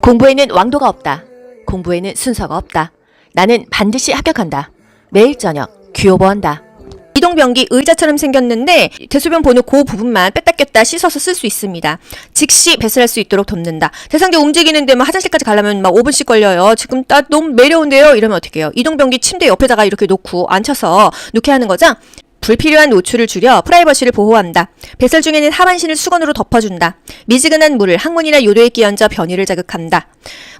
공부에는 왕도가 없다. 공부에는 순서가 없다. 나는 반드시 합격한다. 매일 저녁 귀요보한다. 이동변기 의자처럼 생겼는데 대소변 보는 그 부분만 뺐다 꼈다 씻어서 쓸 수 있습니다. 즉시 배설할 수 있도록 덮는다. 대상자 움직이는데 막 화장실까지 가려면 막 5분씩 걸려요. 지금 나 너무 매려운데요? 이러면 어떻게 해요? 이동변기 침대 옆에다가 이렇게 놓고 앉혀서 놓게 하는 거죠. 불필요한 노출을 줄여 프라이버시를 보호한다. 배설 중에는 하반신을 수건으로 덮어준다. 미지근한 물을 항문이나 요도에 끼얹어 변이를 자극한다.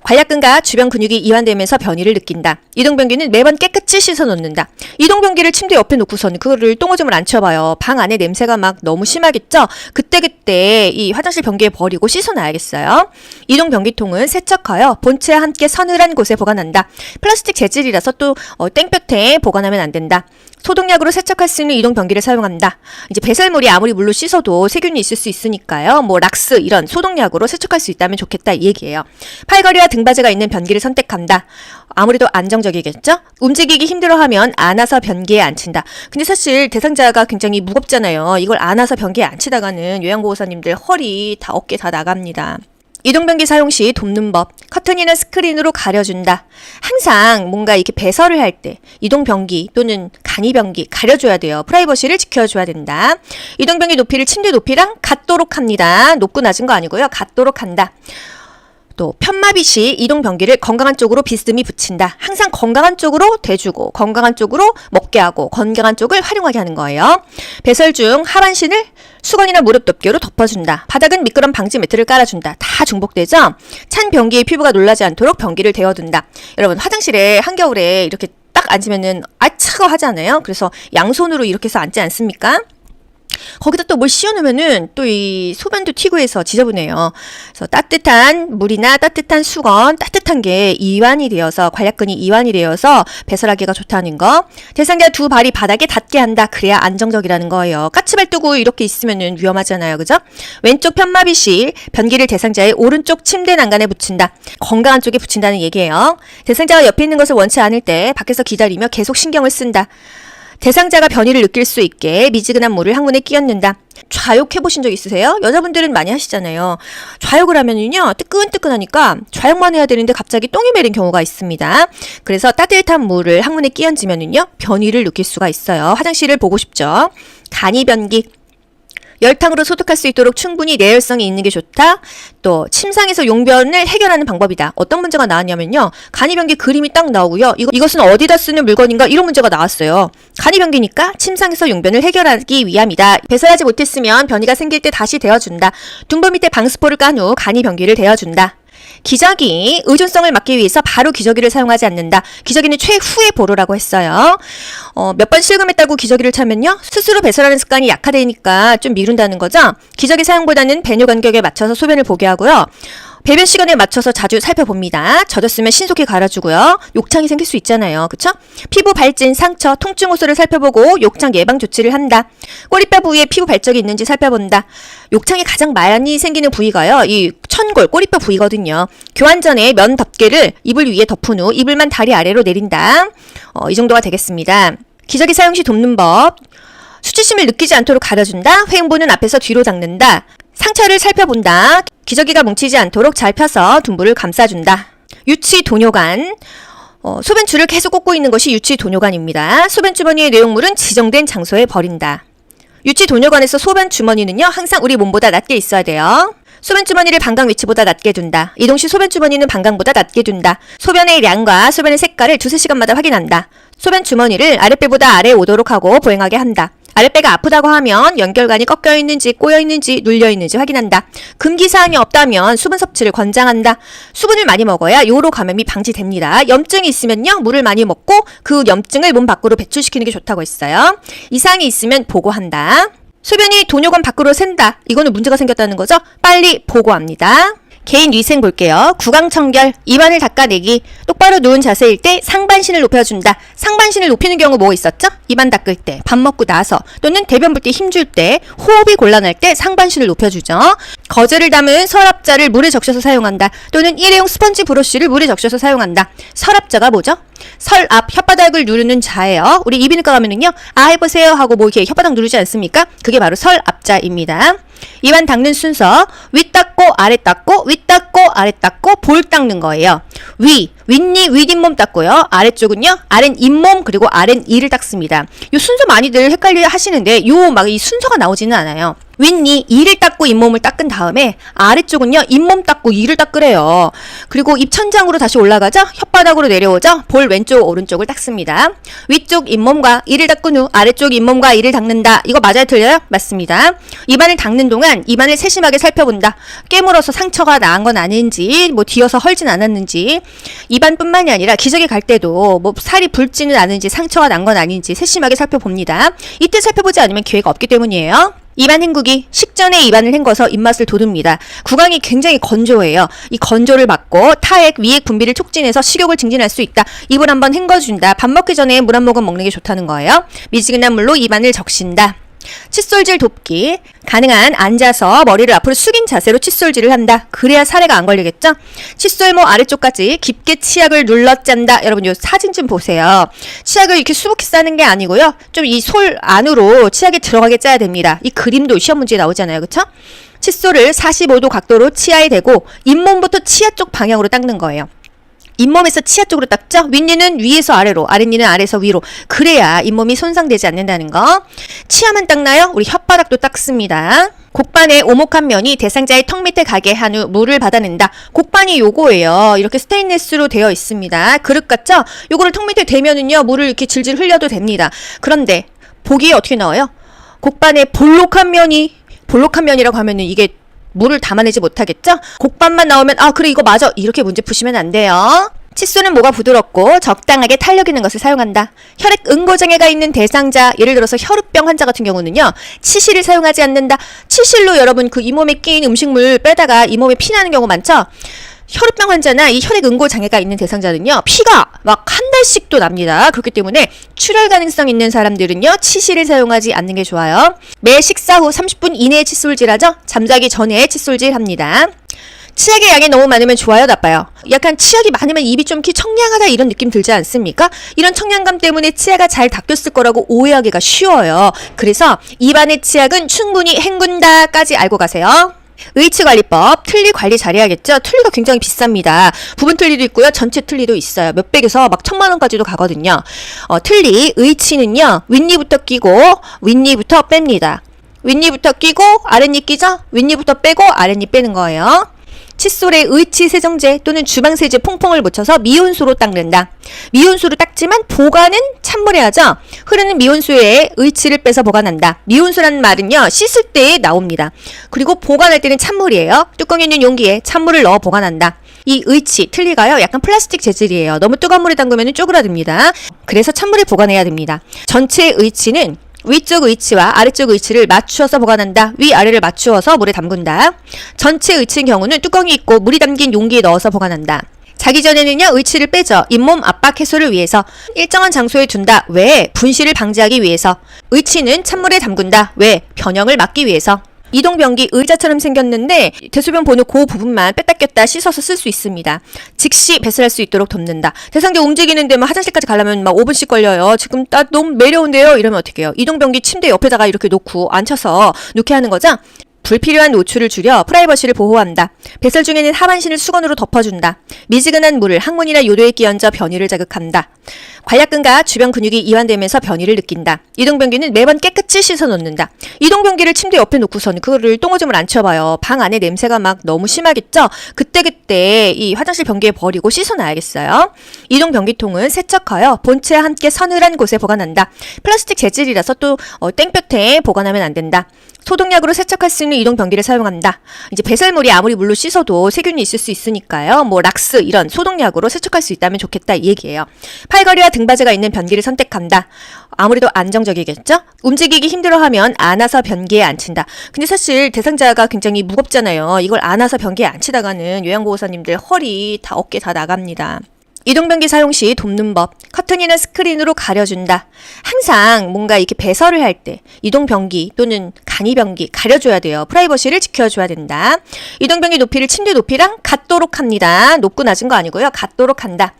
관략근과 주변 근육이 이완되면서 변이를 느낀다. 이동변기는 매번 깨끗이 씻어 놓는다. 이동변기를 침대 옆에 놓고선 그거를 똥오줌을 안 치워봐요. 방 안에 냄새가 막 너무 심하겠죠? 그때그때 이 화장실 변기에 버리고 씻어놔야겠어요. 이동변기통은 세척하여 본체와 함께 서늘한 곳에 보관한다. 플라스틱 재질이라서 또 땡볕에 보관하면 안 된다. 소독약으로 세척할 수 있는 이동변기를 사용한다. 이제 배설물이 아무리 물로 씻어도 세균이 있을 수 있으니까요. 뭐 락스 이런 소독약으로 세척할 수 있다면 좋겠다 이 얘기예요. 팔걸이와 등받이가 있는 변기를 선택한다. 아무래도 안정적이겠죠? 움직이기 힘들어하면 안아서 변기에 앉힌다. 근데 사실 대상자가 굉장히 무겁잖아요. 이걸 안아서 변기에 앉히다가는 요양보호사님들 허리 다 어깨 다 나갑니다. 이동변기 사용 시 돕는 법. 커튼이나 스크린으로 가려준다. 항상 뭔가 이렇게 배설을 할 때 이동변기 또는 간이변기 가려줘야 돼요. 프라이버시를 지켜줘야 된다. 이동변기 높이를 침대 높이랑 같도록 합니다. 높고 낮은 거 아니고요. 같도록 한다. 또 편마비 시 이동변기를 건강한 쪽으로 비스듬히 붙인다. 항상 건강한 쪽으로 대주고 건강한 쪽으로 먹게 하고 건강한 쪽을 활용하게 하는 거예요. 배설 중 하반신을 수건이나 무릎 덮개로 덮어준다. 바닥은 미끄럼 방지 매트를 깔아준다. 다 중복되죠? 찬 변기에 피부가 놀라지 않도록 변기를 데워둔다. 여러분 화장실에 한겨울에 이렇게 딱 앉으면은 차가워 하잖아요. 그래서 양손으로 이렇게 해서 앉지 않습니까? 거기다 또 뭘 씌워놓으면은 또 이 소변도 튀고 해서 지저분해요. 그래서 따뜻한 물이나 따뜻한 수건, 따뜻한 게 이완이 되어서 관략근이 이완이 되어서 배설하기가 좋다는 거. 대상자 두 발이 바닥에 닿게 한다. 그래야 안정적이라는 거예요. 까치발 뜨고 이렇게 있으면은 위험하잖아요. 그죠? 왼쪽 편마비 시 변기를 대상자의 오른쪽 침대 난간에 붙인다. 건강한 쪽에 붙인다는 얘기예요. 대상자가 옆에 있는 것을 원치 않을 때 밖에서 기다리며 계속 신경을 쓴다. 대상자가 변이를 느낄 수 있게 미지근한 물을 항문에 끼얹는다. 좌욕 해보신 적 있으세요? 여자분들은 많이 하시잖아요. 좌욕을 하면은요, 뜨끈뜨끈하니까 좌욕만 해야 되는데 갑자기 똥이 매린 경우가 있습니다. 그래서 따뜻한 물을 항문에 끼얹으면은요, 변이를 느낄 수가 있어요. 화장실을 보고 싶죠? 간이변기. 열탕으로 소독할 수 있도록 충분히 내열성이 있는 게 좋다. 또 침상에서 용변을 해결하는 방법이다. 어떤 문제가 나왔냐면요. 간이변기 그림이 딱 나오고요. 이것은 어디다 쓰는 물건인가 이런 문제가 나왔어요. 간이변기니까 침상에서 용변을 해결하기 위함이다. 배설하지 못했으면 변이가 생길 때 다시 데워준다. 둔부 밑에 방수포를 깐 후 간이변기를 데워준다. 기저귀, 의존성을 막기 위해서 바로 기저귀를 사용하지 않는다. 기저귀는 최후의 보루라고 했어요. 몇 번 실금했다고 기저귀를 차면요. 스스로 배설하는 습관이 약화되니까 좀 미룬다는 거죠. 기저귀 사용보다는 배뇨 간격에 맞춰서 소변을 보게 하고요. 배변 시간에 맞춰서 자주 살펴봅니다. 젖었으면 신속히 갈아주고요. 욕창이 생길 수 있잖아요. 그쵸? 피부 발진, 상처, 통증 호소를 살펴보고 욕창 예방 조치를 한다. 꼬리뼈 부위에 피부 발적이 있는지 살펴본다. 욕창이 가장 많이 생기는 부위가요. 이 천골, 꼬리뼈 부위거든요. 교환 전에 면 덮개를 이불 위에 덮은 후 이불만 다리 아래로 내린다. 이 정도가 되겠습니다. 기저귀 사용 시 돕는 법. 수치심을 느끼지 않도록 가려준다. 횡보는 앞에서 뒤로 닦는다. 상처를 살펴본다. 기저귀가 뭉치지 않도록 잘 펴서 둔부를 감싸준다. 유치 도뇨관. 소변줄을 계속 꽂고 있는 것이 유치 도뇨관입니다. 소변 주머니의 내용물은 지정된 장소에 버린다. 유치 도뇨관에서 소변 주머니는요, 항상 우리 몸보다 낮게 있어야 돼요. 소변 주머니를 방광 위치보다 낮게 둔다. 이동 시 소변 주머니는 방광보다 낮게 둔다. 소변의 양과 소변의 색깔을 두세 시간마다 확인한다. 소변 주머니를 아랫배보다 아래에 오도록 하고 보행하게 한다. 아랫배가 아프다고 하면 연결관이 꺾여 있는지 꼬여 있는지 눌려 있는지 확인한다. 금기사항이 없다면 수분 섭취를 권장한다. 수분을 많이 먹어야 요로 감염이 방지됩니다. 염증이 있으면요, 물을 많이 먹고 그 염증을 몸 밖으로 배출시키는 게 좋다고 했어요. 이상이 있으면 보고한다. 소변이 도뇨관 밖으로 샌다. 이거는 문제가 생겼다는 거죠? 빨리 보고합니다. 개인 위생 볼게요. 구강청결, 입안을 닦아내기, 똑바로 누운 자세일 때 상반신을 높여준다. 상반신을 높이는 경우 뭐 있었죠? 입안 닦을 때, 밥 먹고 나서, 또는 대변 볼 때 힘줄 때, 호흡이 곤란할 때 상반신을 높여주죠. 거즈를 담은 서랍자를 물에 적셔서 사용한다. 또는 일회용 스펀지 브러쉬를 물에 적셔서 사용한다. 서랍자가 뭐죠? 설앞 혓바닥을 누르는 자예요. 우리 이비인후과 가면은요, 아 해보세요 하고 뭐 이렇게 혓바닥 누르지 않습니까? 그게 바로 설앞자입니다. 입안 닦는 순서, 윗 닦고 아래 닦고 윗 닦고 아래 닦고 볼 닦는 거예요. 윗니 윗잇몸 닦고요. 아래쪽은요, 아랫 잇몸 그리고 아랫 이를 닦습니다. 요 순서 많이들 헷갈려 하시는데 요 막 이 순서가 나오지는 않아요. 윗니 이를 닦고 잇몸을 닦은 다음에 아래쪽은요, 잇몸 닦고 이를 닦으래요. 그리고 입 천장으로 다시 올라가죠. 혓바닥으로 내려오죠. 볼 왼쪽 오른쪽을 닦습니다. 위쪽 잇몸과 이를 닦은 후 아래쪽 잇몸과 이를 닦는다. 이거 맞아요, 틀려요? 맞습니다. 입안을 닦는 동안 입안을 세심하게 살펴본다. 깨물어서 상처가 난 건 아닌지, 뭐 뒤어서 헐진 않았는지, 입안뿐만이 아니라 기저귀 갈 때도 뭐 살이 붉지는 않은지 상처가 난 건 아닌지 세심하게 살펴봅니다. 이때 살펴보지 않으면 기회가 없기 때문이에요. 입안 헹구기, 식전에 입안을 헹궈서 입맛을 돋웁니다. 구강이 굉장히 건조해요. 이 건조를 막고 타액, 위액 분비를 촉진해서 식욕을 증진할 수 있다. 입을 한번 헹궈준다. 밥 먹기 전에 물 한 모금 먹는 게 좋다는 거예요. 미지근한 물로 입안을 적신다. 칫솔질 돕기, 가능한 앉아서 머리를 앞으로 숙인 자세로 칫솔질을 한다. 그래야 사례가 안 걸리겠죠? 칫솔모 아래쪽까지 깊게 치약을 눌러 짠다. 여러분 요 사진 좀 보세요. 치약을 이렇게 수북히 싸는 게 아니고요, 좀 이 솔 안으로 치약이 들어가게 짜야 됩니다. 이 그림도 시험 문제에 나오잖아요, 그쵸? 칫솔을 45도 각도로 치아에 대고 잇몸부터 치아 쪽 방향으로 닦는 거예요. 잇몸에서 치아 쪽으로 닦죠? 윗니는 위에서 아래로, 아랫니는 아래에서 위로. 그래야 잇몸이 손상되지 않는다는 거. 치아만 닦나요? 우리 혓바닥도 닦습니다. 곡반의 오목한 면이 대상자의 턱 밑에 가게 한 후 물을 받아낸다. 곡반이 요거예요. 이렇게 스테인리스로 되어 있습니다. 그릇 같죠? 요거를 턱 밑에 대면은요, 물을 이렇게 질질 흘려도 됩니다. 그런데 보기에 어떻게 나와요? 곡반의 볼록한 면이라고 하면은 이게 물을 담아내지 못하겠죠? 곡반만 나오면 아 그래 이거 맞아, 이렇게 문제 푸시면 안 돼요. 칫솔은 뭐가 부드럽고 적당하게 탄력 있는 것을 사용한다. 혈액 응고장애가 있는 대상자, 예를 들어서 혈우병 환자 같은 경우는요, 치실을 사용하지 않는다. 치실로 여러분 그 잇몸에 낀 음식물 빼다가 잇몸에 피 나는 경우 많죠? 혈우병 환자나 이 혈액 응고 장애가 있는 대상자는요, 피가 막 한 달씩도 납니다. 그렇기 때문에 출혈 가능성 있는 사람들은요, 치실을 사용하지 않는 게 좋아요. 매 식사 후 30분 이내에 칫솔질하죠. 잠자기 전에 칫솔질합니다. 치약의 양이 너무 많으면 좋아요, 나빠요? 약간 치약이 많으면 입이 좀 이렇게 청량하다 이런 느낌 들지 않습니까? 이런 청량감 때문에 치아가 잘 닦였을 거라고 오해하기가 쉬워요. 그래서 입안의 치약은 충분히 헹군다까지 알고 가세요. 의치관리법, 틀니 관리 잘해야겠죠? 틀니가 굉장히 비쌉니다. 부분 틀니도 있고요, 전체 틀니도 있어요. 몇백에서 막 1000만원까지도 가거든요. 틀니, 의치는요, 윗니부터 끼고 윗니부터 뺍니다. 윗니부터 끼고 아랫니 끼죠? 윗니부터 빼고 아랫니 빼는 거예요. 칫솔에 의치 세정제 또는 주방세제 퐁퐁을 묻혀서 미온수로 닦는다. 미온수로 닦지만 보관은 찬물에 하죠. 흐르는 미온수에 의치를 빼서 보관한다. 미온수라는 말은요, 씻을 때 나옵니다. 그리고 보관할 때는 찬물이에요. 뚜껑 있는 용기에 찬물을 넣어 보관한다. 이 의치, 틀니가요, 약간 플라스틱 재질이에요. 너무 뜨거운 물에 담그면 쪼그라듭니다. 그래서 찬물에 보관해야 됩니다. 전체 의치는 위쪽 의치와 아래쪽 의치를 맞추어서 보관한다. 위아래를 맞추어서 물에 담근다. 전체 의치인 경우는 뚜껑이 있고 물이 담긴 용기에 넣어서 보관한다. 자기 전에는요, 의치를 빼죠. 잇몸 압박 해소를 위해서. 일정한 장소에 둔다. 왜? 분실을 방지하기 위해서. 의치는 찬물에 담근다. 왜? 변형을 막기 위해서. 이동변기 의자처럼 생겼는데 대소변 보는 그 부분만 뺐다 꼈다 씻어서 쓸 수 있습니다. 즉시 배설할 수 있도록 덮는다. 대상자 움직이는데 막 화장실까지 가려면 막 5분씩 걸려요. 지금 나 너무 매려운데요? 이러면 어떡해요? 이동변기 침대 옆에다가 이렇게 놓고 앉혀서 놓게 하는 거죠? 불필요한 노출을 줄여 프라이버시를 보호한다. 배설 중에는 하반신을 수건으로 덮어준다. 미지근한 물을 항문이나 요도에 끼얹어 변이를 자극한다. 관략근과 주변 근육이 이완되면서 변이를 느낀다. 이동변기는 매번 깨끗이 씻어 놓는다. 이동변기를 침대 옆에 놓고서는 그거를 똥오줌을 안 치워봐요. 방 안에 냄새가 막 너무 심하겠죠? 그때그때 이 화장실 변기에 버리고 씻어놔야겠어요. 이동변기통은 세척하여 본체와 함께 서늘한 곳에 보관한다. 플라스틱 재질이라서 또 땡볕에 보관하면 안 된다. 소독약으로 세척할 수 있는 이동변기를 사용한다. 이제 배설물이 아무리 물로 씻어도 세균이 있을 수 있으니까요. 뭐 락스 이런 소독약으로 세척할 수 있다면 좋겠다 이 얘기예요. 팔걸이와 등받이가 있는 변기를 선택한다. 아무래도 안정적이겠죠? 움직이기 힘들어하면 안아서 변기에 앉힌다. 근데 사실 대상자가 굉장히 무겁잖아요. 이걸 안아서 변기에 앉히다가는 요양보호사님들 허리 다 어깨 다 나갑니다. 이동변기 사용 시 돕는 법. 커튼이나 스크린으로 가려준다. 항상 뭔가 이렇게 배설을 할 때 이동변기 또는 간이변기 가려줘야 돼요. 프라이버시를 지켜줘야 된다. 이동변기 높이를 침대 높이랑 같도록 합니다. 높고 낮은 거 아니고요. 같도록 한다.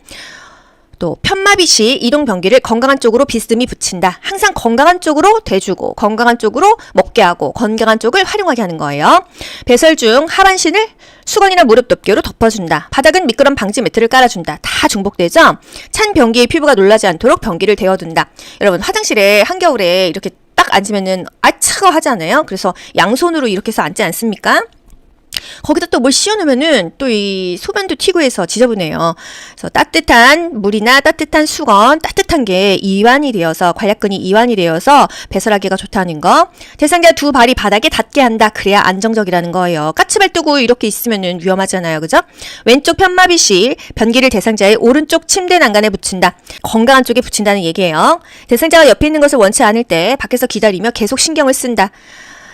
또 편마비 시 이동변기를 건강한 쪽으로 비스듬히 붙인다. 항상 건강한 쪽으로 대주고 건강한 쪽으로 먹게 하고 건강한 쪽을 활용하게 하는 거예요. 배설 중 하반신을 수건이나 무릎 덮개로 덮어준다. 바닥은 미끄럼 방지 매트를 깔아준다. 다 중복되죠? 찬 변기에 피부가 놀라지 않도록 변기를 데워둔다. 여러분 화장실에 한겨울에 이렇게 딱 앉으면은 차가워 하잖아요. 그래서 양손으로 이렇게 해서 앉지 않습니까? 거기다 또 뭘 씌워놓으면은 또 이 소변도 튀고 해서 지저분해요. 그래서 따뜻한 물이나 따뜻한 수건, 따뜻한 게 이완이 되어서 관략근이 이완이 되어서 배설하기가 좋다는 거. 대상자 두 발이 바닥에 닿게 한다. 그래야 안정적이라는 거예요. 까치발 뜨고 이렇게 있으면은 위험하잖아요. 그죠? 왼쪽 편마비 시 변기를 대상자의 오른쪽 침대 난간에 붙인다. 건강한 쪽에 붙인다는 얘기예요. 대상자가 옆에 있는 것을 원치 않을 때 밖에서 기다리며 계속 신경을 쓴다.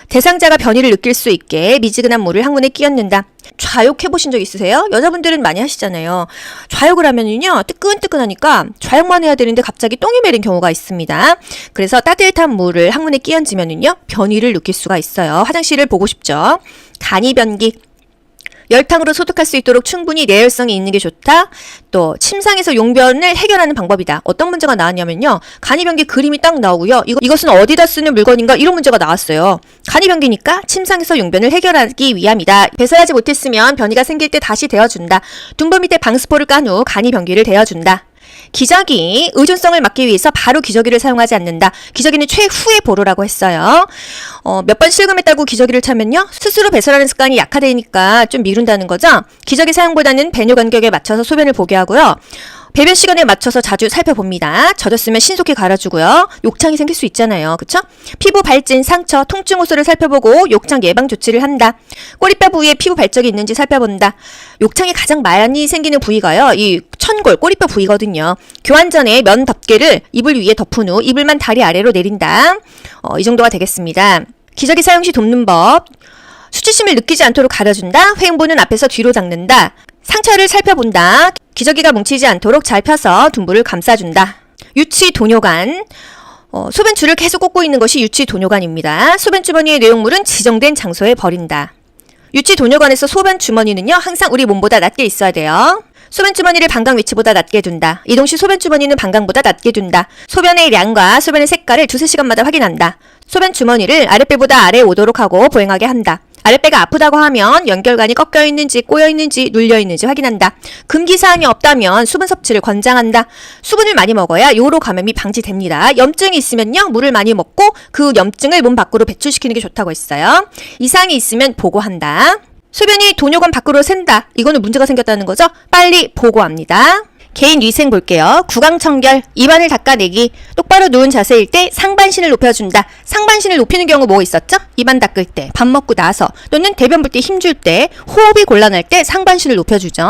대상자가 변이를 느낄 수 있게 미지근한 물을 항문에 끼얹는다. 좌욕 해보신 적 있으세요? 여자분들은 많이 하시잖아요. 좌욕을 하면은요, 뜨끈뜨끈하니까 좌욕만 해야 되는데 갑자기 똥이 매린 경우가 있습니다. 그래서 따뜻한 물을 항문에 끼얹으면은요, 변이를 느낄 수가 있어요. 화장실을 보고 싶죠? 간이변기. 열탕으로 소독할 수 있도록 충분히 내열성이 있는 게 좋다. 또 침상에서 용변을 해결하는 방법이다. 어떤 문제가 나왔냐면요. 간이변기 그림이 딱 나오고요. 이것은 어디다 쓰는 물건인가 이런 문제가 나왔어요. 간이변기니까 침상에서 용변을 해결하기 위함이다. 배설하지 못했으면 변이가 생길 때 다시 데워준다. 둔부 밑에 방수포를 깐 후 간이변기를 데워준다. 기저귀, 의존성을 막기 위해서 바로 기저귀를 사용하지 않는다. 기저귀는 최후의 보루라고 했어요. 몇 번 실금했다고 기저귀를 차면요. 스스로 배설하는 습관이 약화되니까 좀 미룬다는 거죠. 기저귀 사용보다는 배뇨 간격에 맞춰서 소변을 보게 하고요. 배변 시간에 맞춰서 자주 살펴봅니다. 젖었으면 신속히 갈아주고요. 욕창이 생길 수 있잖아요. 그쵸? 피부 발진, 상처, 통증 호소를 살펴보고 욕창 예방 조치를 한다. 꼬리뼈 부위에 피부 발적이 있는지 살펴본다. 욕창이 가장 많이 생기는 부위가요. 이 천골, 꼬리뼈 부위거든요. 교환 전에 면 덮개를 이불 위에 덮은 후 이불만 다리 아래로 내린다. 이 정도가 되겠습니다. 기저귀 사용 시 돕는 법. 수치심을 느끼지 않도록 가려준다. 회음부는 앞에서 뒤로 닦는다. 상처를 살펴본다. 기저귀가 뭉치지 않도록 잘 펴서 둔부를 감싸준다. 유치 도뇨관. 소변줄을 계속 꽂고 있는 것이 유치 도뇨관입니다. 소변 주머니의 내용물은 지정된 장소에 버린다. 유치 도뇨관에서 소변 주머니는요, 항상 우리 몸보다 낮게 있어야 돼요. 소변 주머니를 방광 위치보다 낮게 둔다. 이동 시 소변 주머니는 방광보다 낮게 둔다. 소변의 양과 소변의 색깔을 2-3시간마다 확인한다. 소변 주머니를 아랫배보다 아래에 오도록 하고 보행하게 한다. 아랫배가 아프다고 하면 연결관이 꺾여 있는지 꼬여 있는지 눌려 있는지 확인한다. 금기사항이 없다면 수분 섭취를 권장한다. 수분을 많이 먹어야 요로 감염이 방지됩니다. 염증이 있으면요, 물을 많이 먹고 그 염증을 몸 밖으로 배출시키는 게 좋다고 했어요. 이상이 있으면 보고한다. 소변이 도뇨관 밖으로 샌다. 이거는 문제가 생겼다는 거죠? 빨리 보고합니다. 개인 위생 볼게요. 구강청결, 입안을 닦아내기, 똑바로 누운 자세일 때 상반신을 높여준다. 상반신을 높이는 경우 뭐 있었죠? 입안 닦을 때, 밥 먹고 나서, 또는 대변 볼 때 힘줄 때, 호흡이 곤란할 때 상반신을 높여주죠.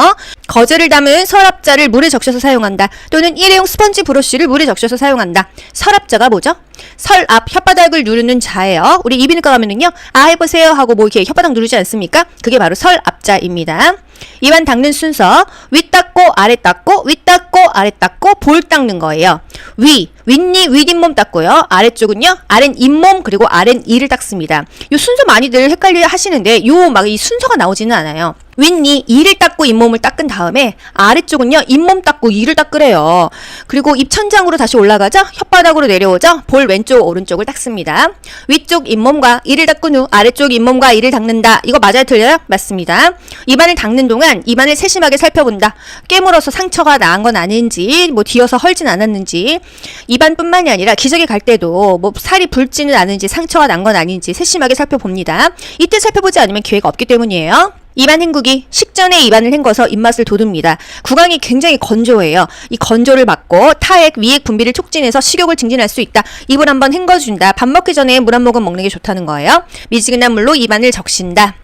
거즈를 담은 서랍자를 물에 적셔서 사용한다. 또는 일회용 스펀지 브러쉬를 물에 적셔서 사용한다. 서랍자가 뭐죠? 설앞, 혓바닥을 누르는 자예요. 우리 이비인후과 가면은요, 해보세요 하고 뭐 이렇게 혓바닥 누르지 않습니까? 그게 바로 설앞자입니다. 입안 닦는 순서, 윗 닦고 아래 닦고 윗 닦고 아래 닦고 볼 닦는 거예요. 윗니 윗잇몸 닦고요. 아래쪽은요, 아랫 잇몸 그리고 아랫 이를 닦습니다. 요 순서 많이들 헷갈려 하시는데 요 막 이 순서가 나오지는 않아요. 윗니 이를 닦고 잇몸을 닦은 다음에 아래쪽은요, 잇몸 닦고 이를 닦으래요. 그리고 입 천장으로 다시 올라가죠. 혓바닥으로 내려오죠. 볼 왼쪽 오른쪽을 닦습니다. 위쪽 잇몸과 이를 닦은 후 아래쪽 잇몸과 이를 닦는다. 이거 맞아요, 틀려요? 맞습니다. 입안을 닦는 동안 입안을 세심하게 살펴본다. 깨물어서 상처가 나은 건 아닌지, 뭐 뒤어서 헐진 않았는지, 입안뿐만이 아니라 기저귀 갈 때도 뭐 살이 붉지는 않은지 상처가 난 건 아닌지 세심하게 살펴봅니다. 이때 살펴보지 않으면 기회가 없기 때문이에요. 입안 헹구기, 식전에 입안을 헹궈서 입맛을 돋웁니다. 구강이 굉장히 건조해요. 이 건조를 막고 타액, 위액 분비를 촉진해서 식욕을 증진할 수 있다. 입을 한번 헹궈준다. 밥 먹기 전에 물 한 모금 먹는 게 좋다는 거예요. 미지근한 물로 입안을 적신다.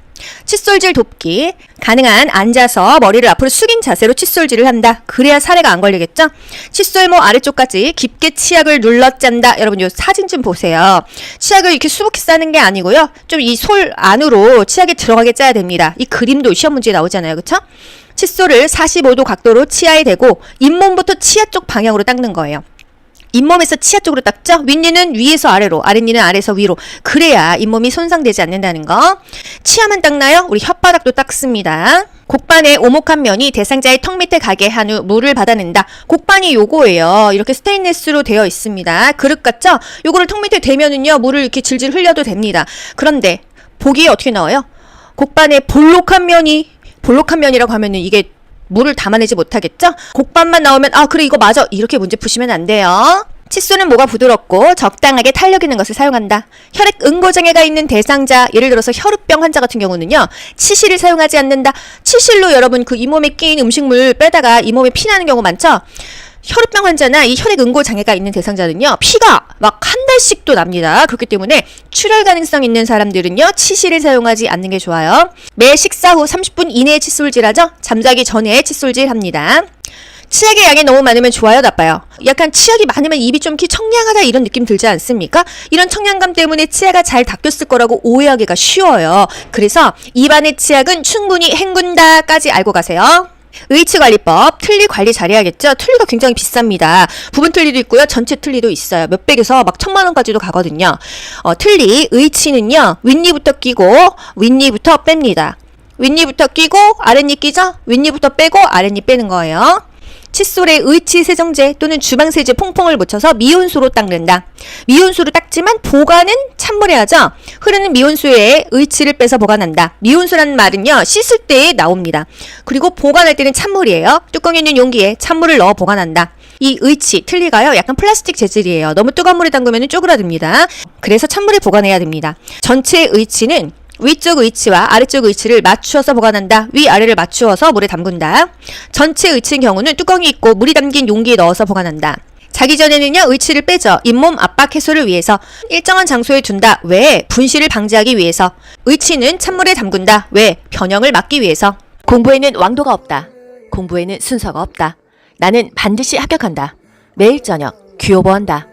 칫솔질 돕기. 가능한 앉아서 머리를 앞으로 숙인 자세로 칫솔질을 한다. 그래야 사례가 안 걸리겠죠? 칫솔모 아래쪽까지 깊게 치약을 눌러 짠다. 여러분 요 사진 좀 보세요. 치약을 이렇게 수북히 싸는 게 아니고요. 좀 이 솔 안으로 치약이 들어가게 짜야 됩니다. 이 그림도 시험 문제에 나오잖아요. 그쵸? 칫솔을 45도 각도로 치아에 대고 잇몸부터 치아 쪽 방향으로 닦는 거예요. 잇몸에서 치아 쪽으로 닦죠? 윗니는 위에서 아래로, 아랫니는 아래에서 위로. 그래야 잇몸이 손상되지 않는다는 거. 치아만 닦나요? 우리 혓바닥도 닦습니다. 곡반의 오목한 면이 대상자의 턱 밑에 가게 한 후 물을 받아낸다. 곡반이 요거예요. 이렇게 스테인리스로 되어 있습니다. 그릇 같죠? 요거를 턱 밑에 대면은요, 물을 이렇게 질질 흘려도 됩니다. 그런데 보기에 어떻게 나와요? 곡반의 볼록한 면이라고 하면은 이게 물을 담아내지 못하겠죠? 곡반만 나오면 그래 이거 맞아 이렇게 문제 푸시면 안 돼요. 칫솔은 뭐가 부드럽고 적당하게 탄력 있는 것을 사용한다. 혈액 응고장애가 있는 대상자, 예를 들어서 혈우병 환자 같은 경우는요, 치실을 사용하지 않는다. 치실로 여러분 그 잇몸에 끼인 음식물 빼다가 잇몸에 피 나는 경우 많죠? 혈우병 환자나 이 혈액 응고 장애가 있는 대상자는요, 피가 막 한 달씩도 납니다. 그렇기 때문에 출혈 가능성 있는 사람들은요, 치실을 사용하지 않는 게 좋아요. 매 식사 후 30분 이내에 칫솔질하죠. 잠자기 전에 칫솔질 합니다. 치약의 양이 너무 많으면 좋아요, 나빠요? 약간 치약이 많으면 입이 좀 이렇게 청량하다 이런 느낌 들지 않습니까? 이런 청량감 때문에 치아가 잘 닦였을 거라고 오해하기가 쉬워요. 그래서 입안의 치약은 충분히 헹군다까지 알고 가세요. 의치관리법, 틀니 관리 잘해야겠죠? 틀니가 굉장히 비쌉니다. 부분 틀니도 있고요, 전체 틀니도 있어요. 몇백에서 막 1000만원까지도 가거든요. 틀니, 의치는요, 윗니부터 끼고 윗니부터 뺍니다. 윗니부터 끼고 아랫니 끼죠? 윗니부터 빼고 아랫니 빼는 거예요. 칫솔에 의치 세정제 또는 주방 세제 퐁퐁을 묻혀서 미온수로 닦는다. 미온수로 닦지만 보관은 찬물에 하죠. 흐르는 미온수에 의치를 빼서 보관한다. 미온수라는 말은요, 씻을 때 나옵니다. 그리고 보관할 때는 찬물이에요. 뚜껑 있는 용기에 찬물을 넣어 보관한다. 이 의치, 틀니가요, 약간 플라스틱 재질이에요. 너무 뜨거운 물에 담그면 쪼그라듭니다. 그래서 찬물에 보관해야 됩니다. 전체 의치는 위쪽 의치와 아래쪽 의치를 맞추어서 보관한다. 위아래를 맞추어서 물에 담근다. 전체 의치인 경우는 뚜껑이 있고 물이 담긴 용기에 넣어서 보관한다. 자기 전에는요, 의치를 빼죠. 잇몸 압박 해소를 위해서. 일정한 장소에 둔다. 왜? 분실을 방지하기 위해서. 의치는 찬물에 담근다. 왜? 변형을 막기 위해서. 공부에는 왕도가 없다. 공부에는 순서가 없다. 나는 반드시 합격한다. 매일 저녁 귀요보한다.